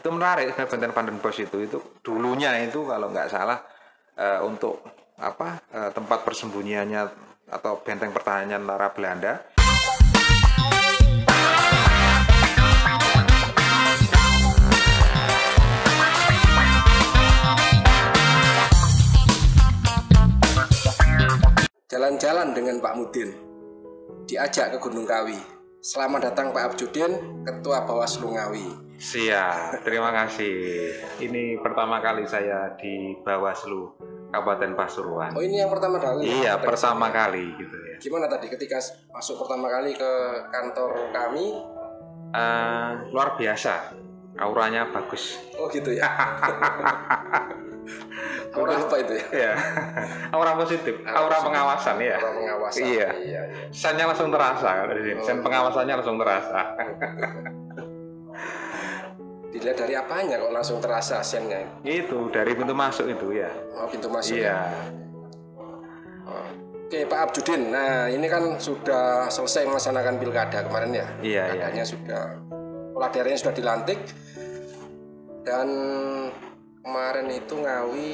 Itu menarik Benteng Pandan Bos itu dulunya itu kalau nggak salah untuk tempat persembunyiannya atau benteng pertahanan tentara Belanda. Jalan-jalan dengan Pak Mudin, diajak ke Gunung Kawi. Selamat datang Pak Abjudin, Ketua Bawaslu Ngawi. Siap, terima kasih. Ini pertama kali saya di Bawaslu Kabupaten Pasuruan. Oh, ini yang pertama kali? Iya, pertama kali gitu ya. Gimana tadi ketika masuk pertama kali ke kantor kami? Luar biasa, auranya bagus. Oh gitu ya. Aura apa itu ya? Iya. Aura positif, aura pengawasan ya. Aura pengawasan. Iya. Sennya langsung terasa kalau di sini. Sen pengawasannya langsung terasa. Dilihat dari apanya kok langsung terasa sennya? Itu dari pintu masuk itu ya. Oh, pintu masuk. Iya. Oke, Pak Abjudin. Nah, ini kan sudah selesai melaksanakan pilkada kemarin ya. Iya. Pilkadanya sudah, kepala daerahnya sudah dilantik. Dan kemarin itu Ngawi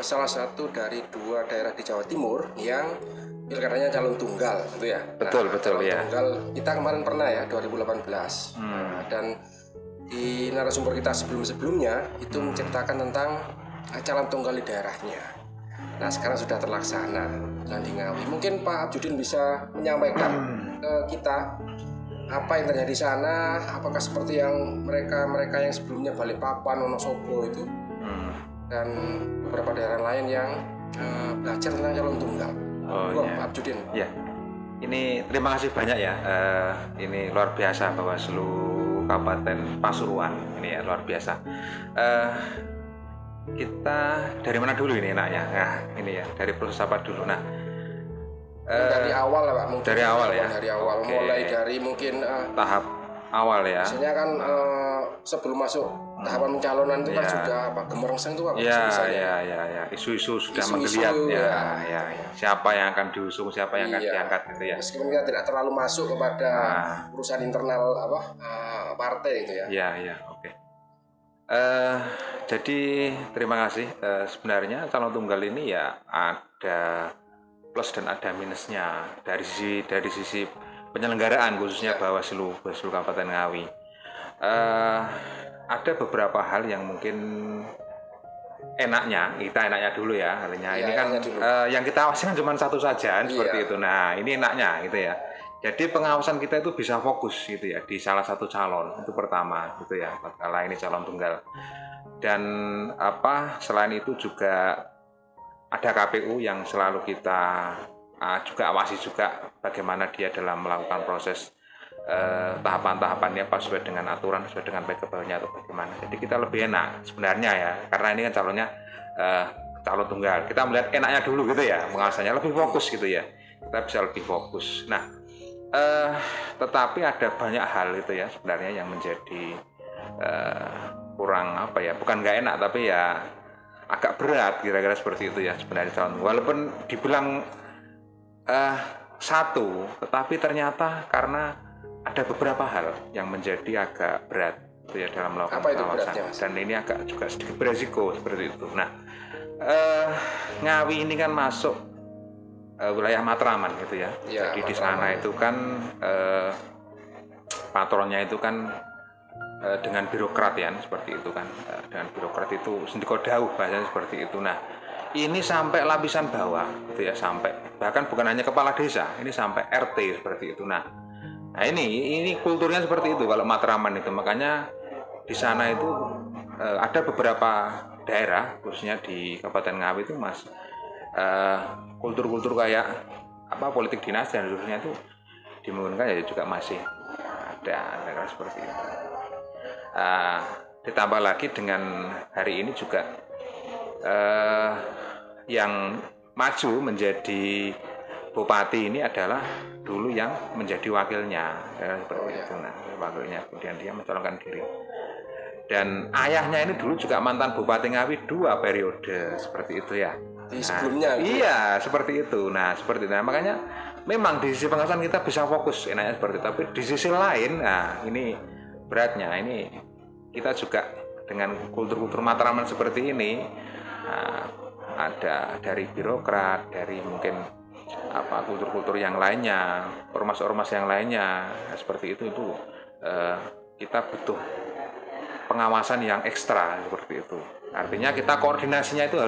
salah satu dari 2 daerah di Jawa Timur yang pilkadanya calon tunggal, gitu ya. Betul ya. Tunggal kita kemarin pernah ya 2018. Dan di narasumber kita sebelumnya itu menceritakan tentang calon tunggal di daerahnya. Nah, sekarang sudah terlaksana dan di Ngawi. Mungkin Pak Abjudin bisa menyampaikan ke kita apa yang terjadi di sana, apakah seperti yang mereka yang sebelumnya Balikpapan, Wonosobo itu, dan beberapa daerah lain yang belajar tentang calon tunggal. Iya. Pak Abjudin. Ya, ini terima kasih banyak ya. Ini luar biasa Bawaslu Kabupaten Pasuruan. Ini ya luar biasa. Kita dari mana dulu ini enaknya? Nah, ini ya dari proses apa dulu. Nah, dari awal lah Pak, mungkin dari awal ya. Dari awal, okay. Mulai dari mungkin tahap awal ya. Biasanya kan sebelum masuk tahapan pencalonan itu kan sudah gemerengseng itu Pak. Ya. Isu-isu sudah menggeliat ya. Siapa yang akan diusung, siapa yang akan diangkat gitu ya. Meskipun kita tidak terlalu masuk kepada urusan internal partai itu ya. Iya, oke. Jadi terima kasih. Sebenarnya calon tunggal ini ya ada plus dan ada minusnya dari sisi penyelenggaraan khususnya Bawaslu Kabupaten Ngawi. Ada beberapa hal yang mungkin enaknya dulu ya halnya. Ini kan yang kita awasi kan cuma satu saja seperti itu. Nah, ini enaknya gitu ya. Jadi pengawasan kita itu bisa fokus gitu ya di salah satu calon, itu pertama gitu ya. Kalau ini calon tunggal. Dan selain itu juga ada KPU yang selalu kita juga awasi juga bagaimana dia dalam melakukan proses tahapan-tahapannya apa sesuai dengan aturan, sesuai dengan baik-baiknya atau bagaimana. Jadi kita lebih enak sebenarnya ya, karena ini kan calonnya calon tunggal. Kita melihat enaknya dulu gitu ya, pengawasannya lebih fokus gitu ya. Kita bisa lebih fokus. Nah, tetapi ada banyak hal itu ya sebenarnya yang menjadi kurang bukan nggak enak tapi ya agak berat kira-kira seperti itu ya sebenarnya calon. Walaupun dibilang satu, tetapi ternyata karena ada beberapa hal yang menjadi agak berat itu ya dalam melakukan pengawasan dan ini agak juga sedikit beresiko seperti itu. Nah, Ngawi ini kan masuk wilayah Matraman gitu ya. Jadi di sana itu kan patronnya itu kan dengan birokrat ya seperti itu kan. Dengan birokrat itu sendiko dawuh bahasanya seperti itu. Nah, ini sampai lapisan bawah gitu ya, sampai bahkan bukan hanya kepala desa, ini sampai RT seperti itu. Nah, ini kulturnya seperti itu kalau Matraman itu. Makanya di sana itu ada beberapa daerah khususnya di Kabupaten Ngawi itu kultur-kultur kayak politik dinasti dan seterusnya itu dimungkinkan ya juga masih ada daerah seperti itu. Ditambah lagi dengan hari ini juga yang maju menjadi bupati ini adalah dulu yang menjadi wakilnya seperti itu. Nah, wakilnya kemudian dia mencalonkan diri. Dan ayahnya ini dulu juga mantan Bupati Ngawi 2 periode seperti itu ya. Di sebelumnya. Iya, seperti itu. Nah, seperti itu. Nah, makanya memang di sisi pengawasan kita bisa fokus enaknya seperti itu. Tapi di sisi lain, nah ini beratnya ini kita juga dengan kultur-kultur matraman seperti ini, ada dari birokrat, dari mungkin kultur-kultur yang lainnya, ormas-ormas yang lainnya, seperti itu kita butuh pengawasan yang ekstra seperti itu. Artinya kita koordinasinya itu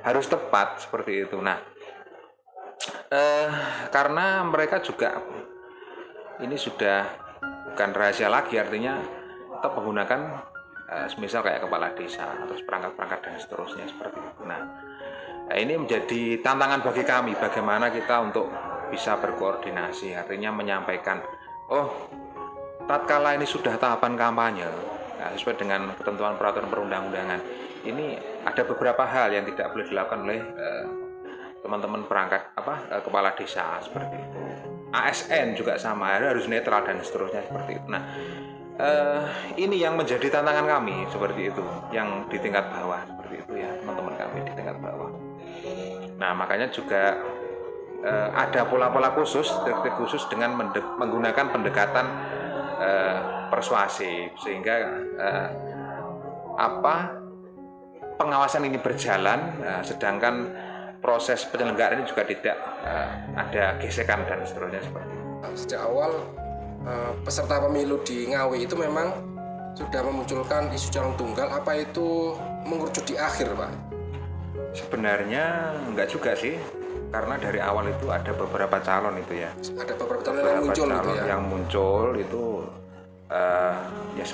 harus tepat seperti itu. Nah, karena mereka juga ini sudah bukan rahasia lagi, artinya kita menggunakan semisal kayak kepala desa atau perangkat-perangkat dan seterusnya seperti itu. Nah, ini menjadi tantangan bagi kami bagaimana kita untuk bisa berkoordinasi, artinya menyampaikan, tatkala ini sudah tahapan kampanye, sesuai dengan ketentuan peraturan perundang-undangan, ini ada beberapa hal yang tidak boleh dilakukan oleh teman-teman perangkat kepala desa seperti itu. ASN juga sama, harus netral dan seterusnya seperti itu. Nah, ini yang menjadi tantangan kami seperti itu, yang di tingkat bawah seperti itu ya, teman-teman kami di tingkat bawah. Nah, makanya juga ada pola-pola khusus, teknik khusus dengan menggunakan pendekatan persuasif, sehingga pengawasan ini berjalan, sedangkan proses penyelenggaraan ini juga tidak ada gesekan dan seterusnya seperti itu. Sejak awal peserta pemilu di Ngawi itu memang sudah memunculkan isu calon tunggal, apa itu mengerucut di akhir, Pak? Sebenarnya enggak juga sih, karena dari awal itu ada beberapa calon itu ya. Ada beberapa calon yang muncul itu ya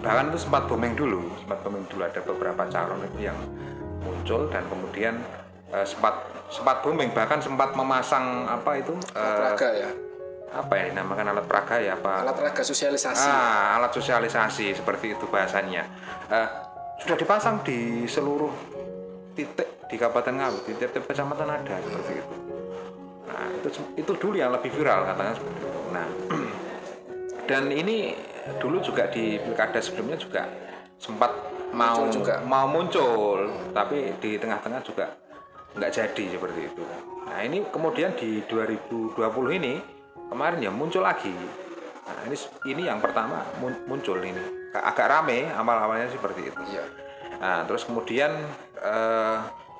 bahkan itu sempat booming dulu ada beberapa calon itu yang muncul, dan kemudian sempat booming, bahkan sempat memasang alat peraga ya, dinamakan alat peraga ya, alat peraga sosialisasi, alat sosialisasi seperti itu bahasanya, sudah dipasang di seluruh titik di Kabupaten Ngawi, di tiap kecamatan ada seperti itu. Nah, itu dulu yang lebih viral katanya seperti itu. Nah, dan ini dulu juga di pilkada sebelumnya juga sempat mau muncul, tapi di tengah-tengah juga nggak jadi seperti itu. Nah, ini kemudian di 2020 ini kemarin ya muncul lagi. Nah, ini yang pertama muncul ini agak rame, awal-awalnya seperti itu. Iya. Nah, terus kemudian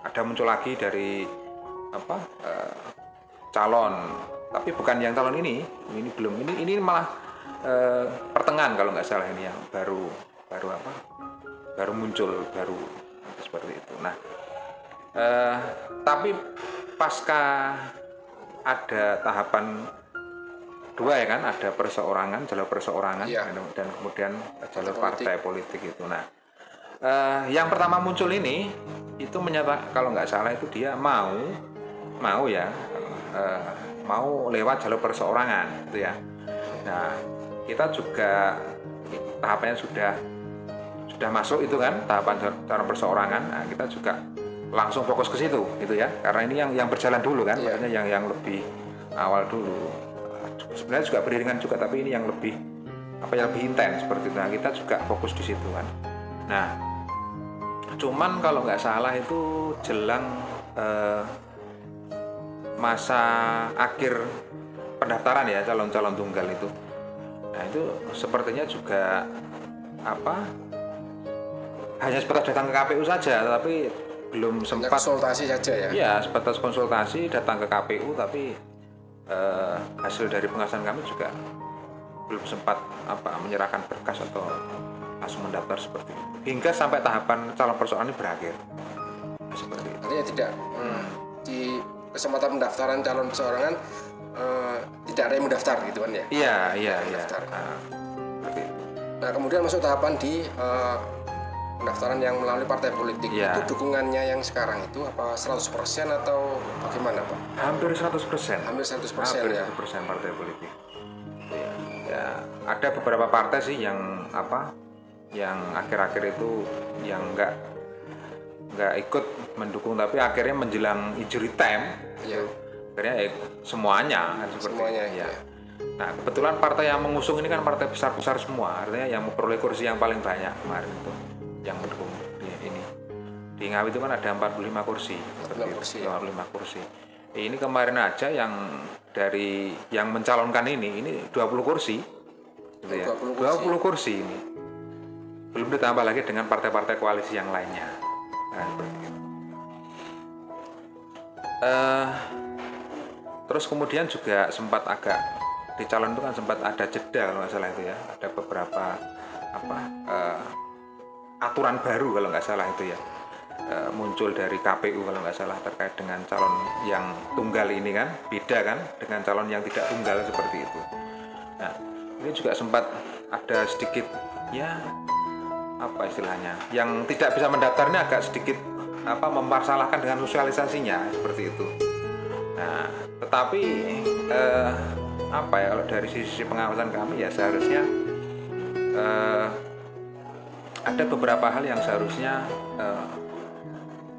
ada muncul lagi dari calon, tapi bukan yang calon ini belum, ini malah pertengahan kalau nggak salah, ini yang baru muncul seperti itu. Nah, tapi pasca ada tahapan 2 ya kan, ada jalur perseorangan, iya, dan kemudian jalur partai politik itu. Nah, yang pertama muncul ini itu menyatakan kalau nggak salah itu dia mau lewat jalur perseorangan gitu ya. Nah, kita juga tahapannya sudah masuk itu kan, tahapan jalur perseorangan. Nah, kita juga langsung fokus ke situ gitu ya, karena ini yang berjalan dulu kan, yeah, maksudnya yang lebih awal dulu. Sebenarnya juga beriringan juga, tapi ini yang lebih lebih intens seperti itu. Nah, kita juga fokus di situ kan. Nah, cuman kalau nggak salah itu jelang masa akhir pendaftaran ya calon-calon tunggal itu. Nah, itu sepertinya juga hanya sebatas datang ke KPU saja, tapi belum sempat konsultasi saja ya. Iya, sebatas konsultasi datang ke KPU, tapi hasil dari pengawasan kami juga belum sempat menyerahkan berkas atau langsung mendaftar seperti itu. Hingga sampai tahapan calon perseorangan ini berakhir. Seperti itu. Artinya tidak di kesempatan pendaftaran calon perseorangan tidak ada yang mendaftar gitu kan ya? Iya. Nah, kemudian masuk tahapan di pendaftaran yang melalui partai politik. Ya. Itu dukungannya yang sekarang itu apa 100% atau bagaimana, Pak? Hampir 100%. Hampir 100% Hampir ya. 100% partai politik. Ya, ada beberapa partai sih yang yang akhir-akhir itu yang nggak ikut mendukung, tapi akhirnya menjelang injury time, ya, akhirnya semuanya kan seperti ya. Nah, kebetulan partai yang mengusung ini kan partai besar-besar semua, artinya yang memperoleh kursi yang paling banyak kemarin itu yang mendukung di Ngawi itu kan ada 45 kursi. 45 kursi. Ini kemarin aja yang mencalonkan ini 20 kursi. Gitu ya. 20 kursi ini. Belum ditambah lagi dengan partai-partai koalisi yang lainnya. Nah, seperti itu. Terus kemudian juga sempat agak di calon itu kan sempat ada jeda kalau nggak salah itu ya, ada beberapa aturan baru kalau nggak salah itu ya, muncul dari KPU kalau nggak salah terkait dengan calon yang tunggal ini kan, beda kan dengan calon yang tidak tunggal seperti itu. Nah, ini juga sempat ada sedikit ya apa istilahnya, yang tidak bisa mendaftarnya agak sedikit mempersalahkan dengan sosialisasinya seperti itu. Nah, tetapi kalau dari sisi pengawasan kami ya seharusnya ada beberapa hal yang seharusnya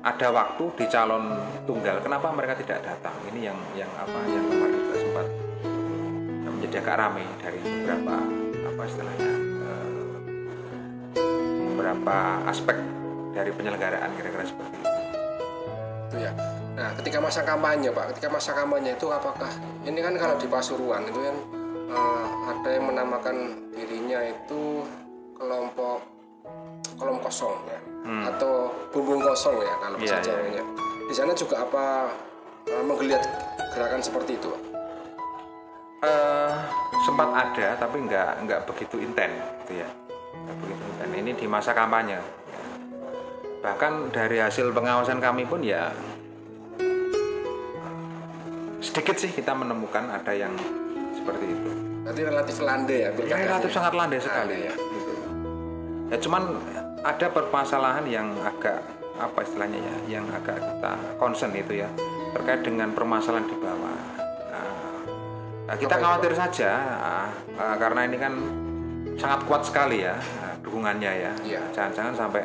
ada waktu di calon tunggal. Kenapa mereka tidak datang? Ini yang kemarin juga sempat menjadi agak ramai dari beberapa beberapa aspek dari penyelenggaraan kira-kira seperti itu. Itu ya. Nah, ketika masa kampanye Pak, itu apakah ini kan kalau di Pasuruan itu kan ada yang menamakan dirinya itu kelompok kosong ya, atau bumbung kosong ya kalau bahasa Jawanya. Di sana juga menggeliat gerakan seperti itu Pak? Sempat ada tapi nggak begitu intens gitu ya. Ini di masa kampanye. Bahkan dari hasil pengawasan kami pun ya sedikit sih kita menemukan ada yang seperti itu. Berarti relatif landai ya? Relatif sangat landai sekali ya. Gitu. Ya cuman ada permasalahan yang agak yang agak kita concern itu ya terkait dengan permasalahan di bawah. Nah, kita khawatir saja karena ini kan sangat kuat sekali ya dukungannya ya. Jangan-jangan sampai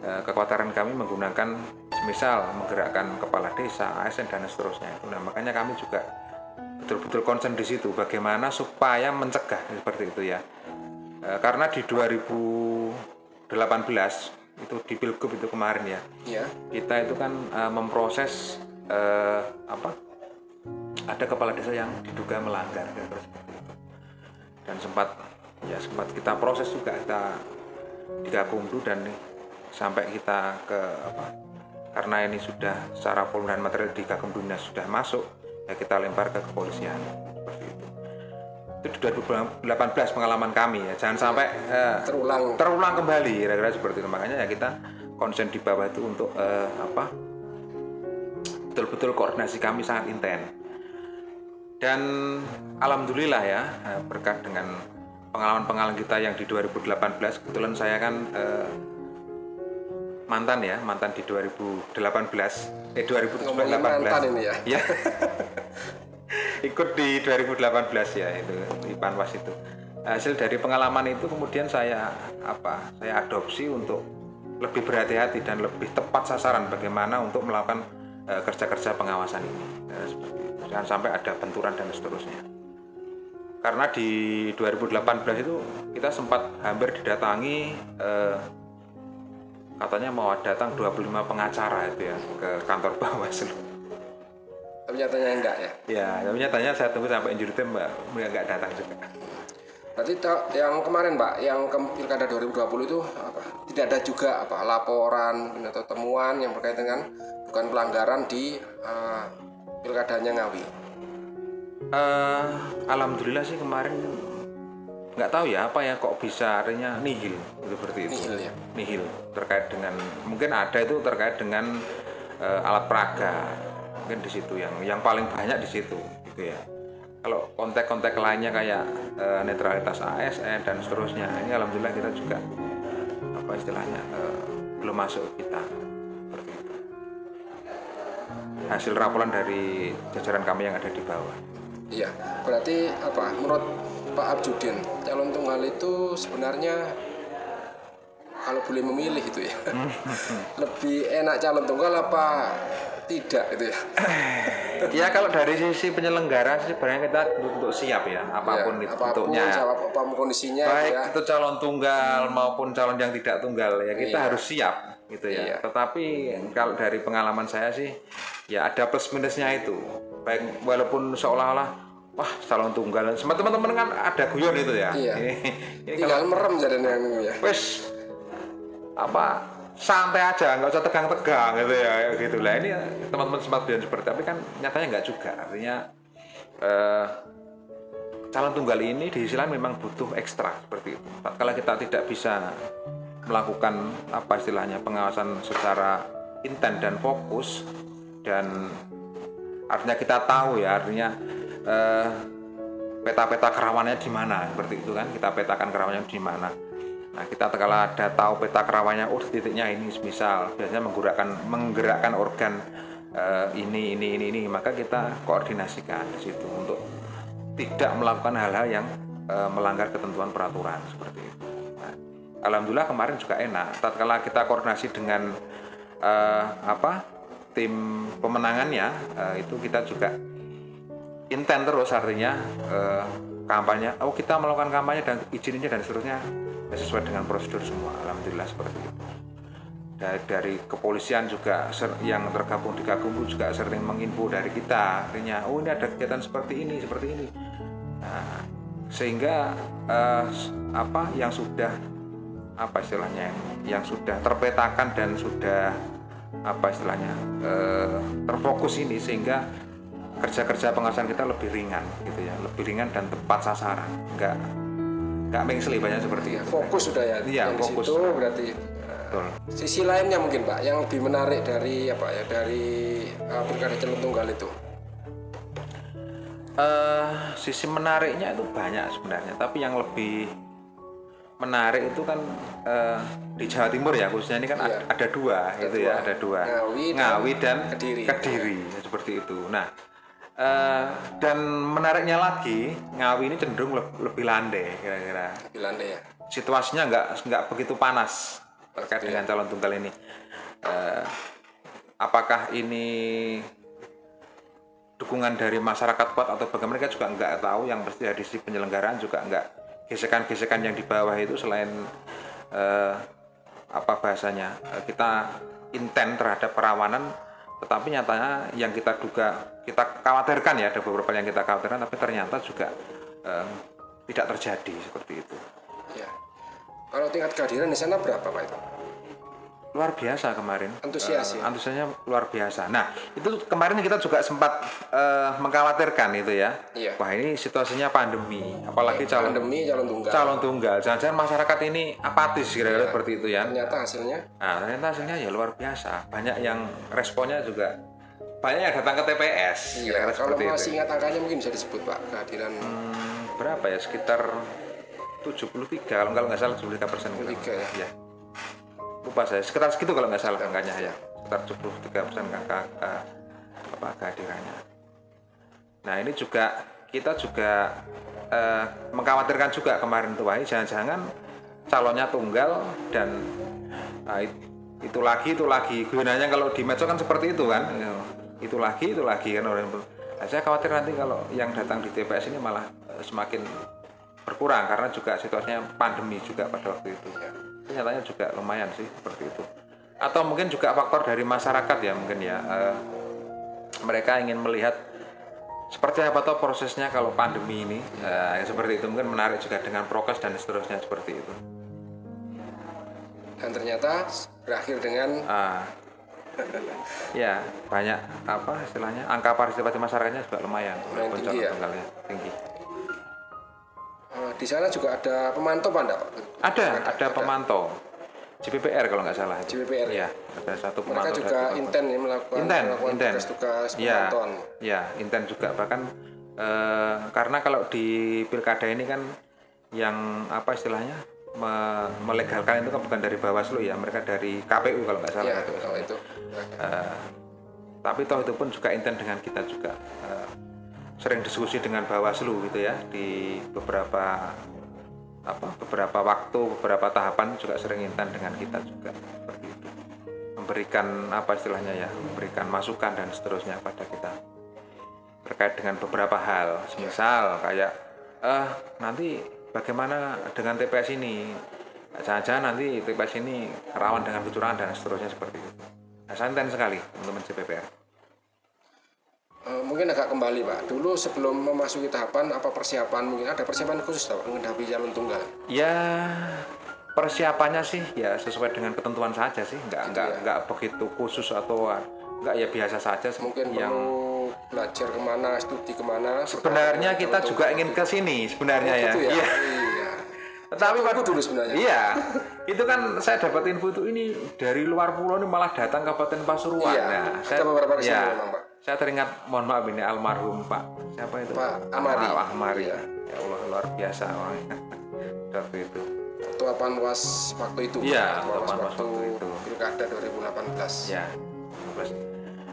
kekhawatiran kami menggunakan misal menggerakkan kepala desa, ASN dan seterusnya. Nah, makanya kami juga betul-betul concern di situ bagaimana supaya mencegah seperti itu ya. Karena di 2018 itu di Pilgub itu kemarin ya. Kita itu kan memproses ada kepala desa yang diduga melanggar seperti itu. Dan sempat kita proses juga, kita di Gakumdu dan sampai kita ke karena ini sudah secara volume dan material di Gakumdunya sudah masuk ya kita lempar ke kepolisian seperti itu. Itu 2018 pengalaman kami ya, jangan sampai terulang kembali kira-kira seperti itu. Makanya ya kita konsen di bawah itu untuk betul-betul koordinasi kami sangat intens. Dan alhamdulillah ya berkat dengan pengalaman kita yang di 2018, kebetulan saya kan mantan di 2018 mantan ini ya. Ikut di 2018 ya itu di Panwas itu. Hasil dari pengalaman itu kemudian saya adopsi untuk lebih berhati-hati dan lebih tepat sasaran bagaimana untuk melakukan kerja-kerja pengawasan ini. Seperti itu. Jangan sampai ada benturan dan seterusnya. Karena di 2018 itu kita sempat hampir didatangi katanya mau datang 25 pengacara itu ya ke kantor Bawaslu. Tapi nyatanya enggak ya? Ya, tapi nyatanya saya tunggu sampai injury time mereka enggak datang juga. Berarti yang kemarin Pak, yang Pilkada 2020 itu tidak ada juga laporan atau temuan yang berkaitan dengan bukan pelanggaran di Pilkadanya Ngawi? Alhamdulillah sih kemarin nggak tahu ya kok bisa artinya nihil seperti itu. Nihil terkait dengan mungkin ada itu terkait dengan alat peraga mungkin di situ yang paling banyak di situ gitu ya. Kalau kontak-kontak lainnya kayak netralitas ASN dan seterusnya ini alhamdulillah kita juga belum masuk kita seperti itu. Hasil laporan dari jajaran kami yang ada di bawah. Iya, berarti menurut Pak Abjudin, calon tunggal itu sebenarnya kalau boleh memilih itu ya, lebih enak calon tunggal apa tidak itu ya? Ya kalau dari sisi penyelenggara sih sebenarnya kita untuk siap ya, apapun itu bentuknya. Apapun kondisinya. Baik ya. Itu calon tunggal maupun calon yang tidak tunggal ya kita harus siap gitu ya. Tetapi kalau dari pengalaman saya sih ya ada plus minusnya itu. Baik walaupun seolah-olah wah calon tunggal teman-teman kan ada guyon itu ya. Ini tinggal merem jadinya ya. Wes apa santai aja, nggak usah tegang-tegang gitu ya, gitu lah. Ini teman-teman sempat bilang seperti, tapi kan nyatanya nggak juga. Artinya calon tunggal ini di sisi lain memang butuh ekstra seperti itu. Kalau kita tidak bisa melakukan apa istilahnya pengawasan secara intens dan fokus, dan artinya kita tahu ya, artinya peta-peta kerawanannya di mana seperti itu kan, kita petakan kerawanannya di mana. Nah, kita kalau ada tahu peta kerawanannya, oh titiknya ini, misal biasanya menggerakkan organ ini, maka kita koordinasikan di situ untuk tidak melakukan hal-hal yang melanggar ketentuan peraturan seperti itu. Nah, alhamdulillah kemarin juga enak. Tatkala kita koordinasi dengan tim pemenangannya, itu kita juga intens terus, artinya kampanye. Oh, kita melakukan kampanye dan izinnya dan seterusnya sesuai dengan prosedur semua. Alhamdulillah seperti itu. Dari kepolisian juga yang tergabung di Gakumdu juga sering menginfo dari kita, artinya oh ini ada kegiatan seperti ini. Nah, sehingga yang sudah yang sudah terpetakan dan sudah terfokus ini, sehingga kerja-kerja pengawasan kita lebih ringan gitu ya, lebih ringan dan tepat sasaran, nggak mengseli banyak seperti itu. Fokus sudah ya. Iya, fokus. Situ berarti. Betul. Sisi lainnya mungkin Pak yang lebih menarik dari Pilkada Calon Tunggal itu. Sisi menariknya itu banyak sebenarnya, tapi yang lebih menarik itu kan di Jawa Timur ya, khususnya ini kan ada dua, ada dua, Ngawi dan Kediri seperti itu. Nah, dan menariknya lagi, Ngawi ini cenderung lebih landai kira-kira. Lebih landai ya. Situasinya nggak begitu panas terkait dengan calon tunggal ini. Apakah ini dukungan dari masyarakat kuat atau bagaimana, mereka juga nggak tahu. Yang pasti dari sisi penyelenggaraan juga nggak, gesekan-gesekan yang di bawah itu selain kita intens terhadap perawanan, tetapi nyatanya yang kita khawatirkan ya, ada beberapa yang kita khawatirkan, tapi ternyata juga tidak terjadi seperti itu. Ya. Kalau tingkat kehadiran di sana berapa Pak itu? Luar biasa kemarin. Antusiasnya luar biasa. Nah, itu kemarin kita juga sempat mengkhawatirkan itu ya. Iya. Wah, ini situasinya pandemi, apalagi calon tunggal. Jangan-jangan masyarakat ini apatis kira-kira seperti itu ya. Ternyata hasilnya ya luar biasa. Banyak yang responnya juga, banyak yang datang ke TPS. Iya. Kalau masih ingat angkanya mungkin bisa disebut Pak kehadiran. Berapa ya? Sekitar 73 kalau nggak salah, 73%. 73 ya. Lupa saya, sekitar segitu kalau nggak salah angkanya ya, sekitar 73% kehadirannya. Nah, ini juga kita mengkhawatirkan juga kemarin tuh, jangan-jangan calonnya tunggal dan itu lagi gunanya. Kalau di medsos kan seperti itu kan, itu lagi kan orang. Nah, saya khawatir nanti kalau yang datang di TPS ini malah semakin berkurang, karena juga situasinya pandemi juga pada waktu itu. Nyatanya juga lumayan sih seperti itu. Atau mungkin juga faktor dari masyarakat ya, mungkin ya, mereka ingin melihat seperti apa tuh prosesnya kalau pandemi ini, seperti itu. Mungkin menarik juga dengan prokes dan seterusnya seperti itu. Dan ternyata berakhir dengan ya banyak istilahnya, angka partisipasi masyarakatnya juga lumayan tinggi. Di sana juga ada pemantau Pak? Ada pemantau JPPR kalau nggak salah. JPPR ya, ada satu pemantau. Mereka juga intens melakukan tugas pemantauan. Ya, intens juga, bahkan karena kalau di pilkada ini kan yang istilahnya melegalkan itu kan bukan dari Bawaslu ya, mereka dari KPU kalau nggak salah. Ya, kalau itu. Tapi toh itu pun juga intens dengan kita juga. Sering diskusi dengan Bawaslu gitu ya, di beberapa waktu, beberapa tahapan juga sering intens dengan kita juga seperti itu, memberikan memberikan masukan dan seterusnya pada kita terkait dengan beberapa hal, misal kayak nanti bagaimana dengan TPS ini, jangan-jangan nanti TPS ini rawan dengan kecurangan dan seterusnya seperti itu. Nah, saya intens sekali teman-teman JPPR. Mungkin agak kembali Pak, dulu sebelum memasuki tahapan, apa persiapan, mungkin ada persiapan khusus Pak menghadapi calon tunggal? Ya, persiapannya sih ya sesuai dengan ketentuan saja sih, nggak begitu khusus atau nggak, ya biasa saja. Mungkin yang belajar kemana, studi kemana. Sebenarnya kita juga ingin ke sini sebenarnya ya. Gitu ya. Iya. Tapi aku dulu sebenarnya. Iya, itu kan saya dapat info itu ini dari luar pulau ini malah datang Kabupaten Pasuruan. Iya, Nah, saya beberapa kesini memang, Pak. Saya teringat, mohon maaf ini almarhum Pak siapa itu? Pak Ahmari. Ahmari. Iya. Ya Allah, luar biasa orangnya. Waktu itu. Ketua Panwas waktu itu. Iya, Ketua Panwas waktu itu. Pilkada 2018. Ya.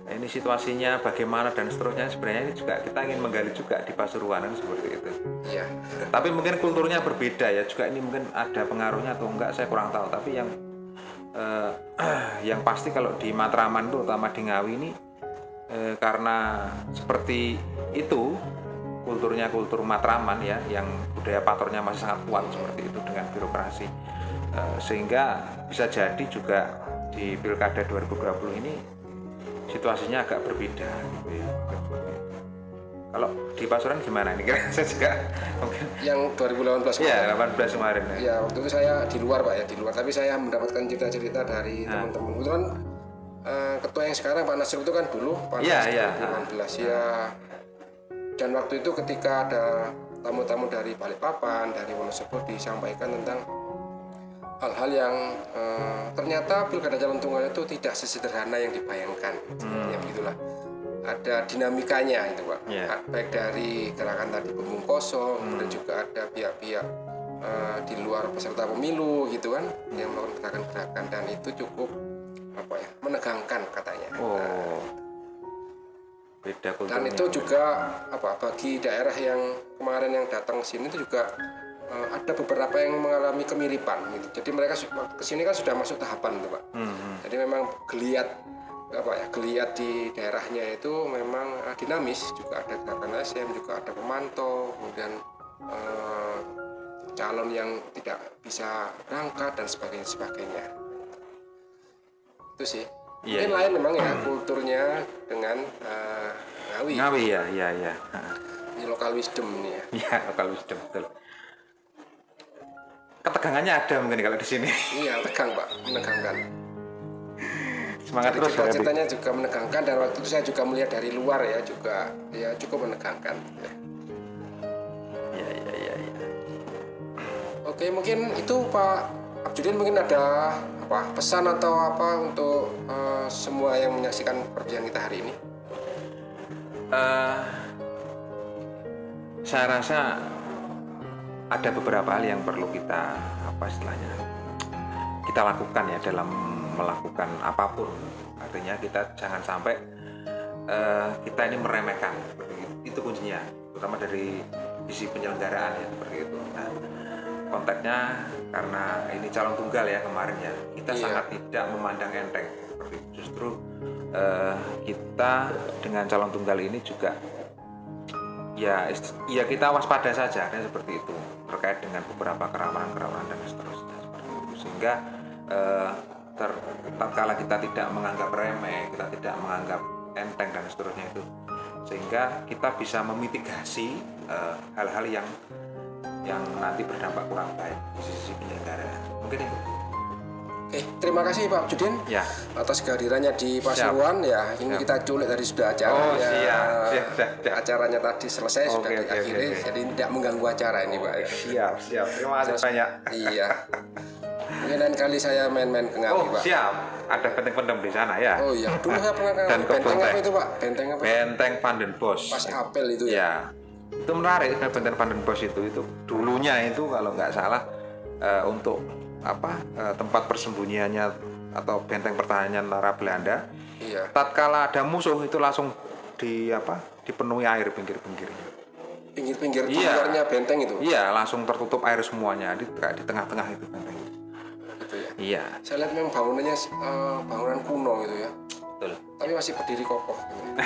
Ini situasinya bagaimana dan seterusnya, sebenarnya ini juga kita ingin menggali juga di Pasuruan kan seperti itu. Iya. Tapi mungkin kulturnya berbeda ya, juga ini mungkin ada pengaruhnya atau enggak saya kurang tahu. Tapi yang pasti kalau di Matraman itu, utama di Ngawi ini, karena seperti itu kulturnya, kultur Matraman ya, yang budaya patornya masih sangat kuat seperti itu dengan birokrasi, sehingga bisa jadi juga di Pilkada 2020 ini situasinya agak berbeda gitu ya. Kalau di Pasuruan gimana ini? Kira saya juga mungkin yang 2018 kemarin. Iya, 18 kemarin ya. Ya, waktu itu saya di luar Pak ya, di luar, tapi saya mendapatkan cerita-cerita dari teman-teman. Kebetulan ketua yang sekarang Pak Nasir itu kan dulu Pak Nasir 2018 ya. Dan waktu itu ketika ada tamu-tamu dari Balikpapan, dari Wonosobo disampaikan tentang hal-hal yang ternyata pilkada calon tunggal itu tidak sesederhana yang dibayangkan. Ya begitulah. Ada dinamikanya itu Pak. Baik dari gerakan tadi Bumbung Kosong, kemudian juga ada pihak-pihak di luar peserta pemilu gitu kan, yang melakukan gerakan-gerakan, dan itu cukup menegangkan katanya. Beda kulturnya. Dan itu juga bagi daerah yang kemarin yang datang sini itu juga ada beberapa yang mengalami kemiripan gitu. Jadi mereka kesini kan sudah masuk tahapan itu Pak. Jadi memang geliat di daerahnya itu memang dinamis, juga ada gerakan SM, juga ada pemantau, kemudian calon yang tidak bisa berangkat dan sebagainya. Itu sih. Mungkin lain memang ya kulturnya dengan Ngawi. Ngawi ya. Ini local wisdom ini ya. Iya, local wisdom betul. Ketegangannya ada mungkin kalau di sini. Iya, tegang Pak, menegangkan. Semangat terus ya. Ceritanya juga menegangkan, dan waktu itu saya juga melihat dari luar ya, juga ya cukup menegangkan. Iya. Oke, mungkin itu Pak Abjudin, mungkin ada pesan atau apa untuk semua yang menyaksikan perbincangan kita hari ini? Saya rasa ada beberapa hal yang perlu kita kita lakukan ya dalam melakukan apapun. Artinya kita jangan sampai kita ini meremehkan, itu kuncinya, terutama dari sisi penyelenggaraan ya, seperti itu. Nah, konteksnya karena ini calon tunggal ya kemarin ya, kita sangat tidak memandang enteng. Justru kita dengan calon tunggal ini juga ya kita waspada saja kan, seperti itu, terkait dengan beberapa kerawanan dan seterusnya seperti itu, sehingga tatkala kita tidak menganggap remeh, kita tidak menganggap enteng dan seterusnya itu, sehingga kita bisa memitigasi hal-hal yang nanti berdampak kurang baik di sisi penyelenggaraan. Mungkin itu. Oke, terima kasih Pak Abjudin atas kehadirannya di Pasuruan. Ya, ini kita culik dari sudah acara. Siap. Acaranya tadi selesai, sudah diakhiri, jadi tidak mengganggu acara ini Pak. Siap. Terima kasih banyak. Iya. Mungkin lain kali saya main-main ke Ngawi Pak. Siap. Ada benteng pendem di sana ya. Oh iya, dulu saya pernah ke benteng apa itu Pak? Benteng apa? Benteng Vandenbosch. Pas apel itu ya. Itu menarik, benteng Vandenbosch itu dulunya itu kalau nggak salah untuk tempat persembunyiannya atau benteng pertahanannya tentara Belanda. Iya. Tatkala ada musuh itu langsung dipenuhi air pinggir-pinggirnya. Pinggirnya benteng itu. Iya, langsung tertutup air semuanya di tengah-tengah itu benteng. Gitu ya. Iya. Saya lihat memang bangunannya bangunan kuno gitu ya. Betul. Tapi masih berdiri kokoh. Gitu.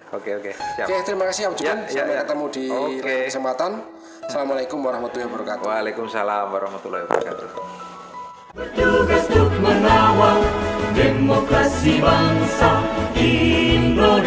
Oke, siap. Oke, terima kasih Abjudin. Sampai ketemu di lain kesempatan. Assalamualaikum warahmatullahi wabarakatuh. Waalaikumsalam warahmatullahi wabarakatuh. Bertugas untuk mengawal demokrasi bangsa Indonesia.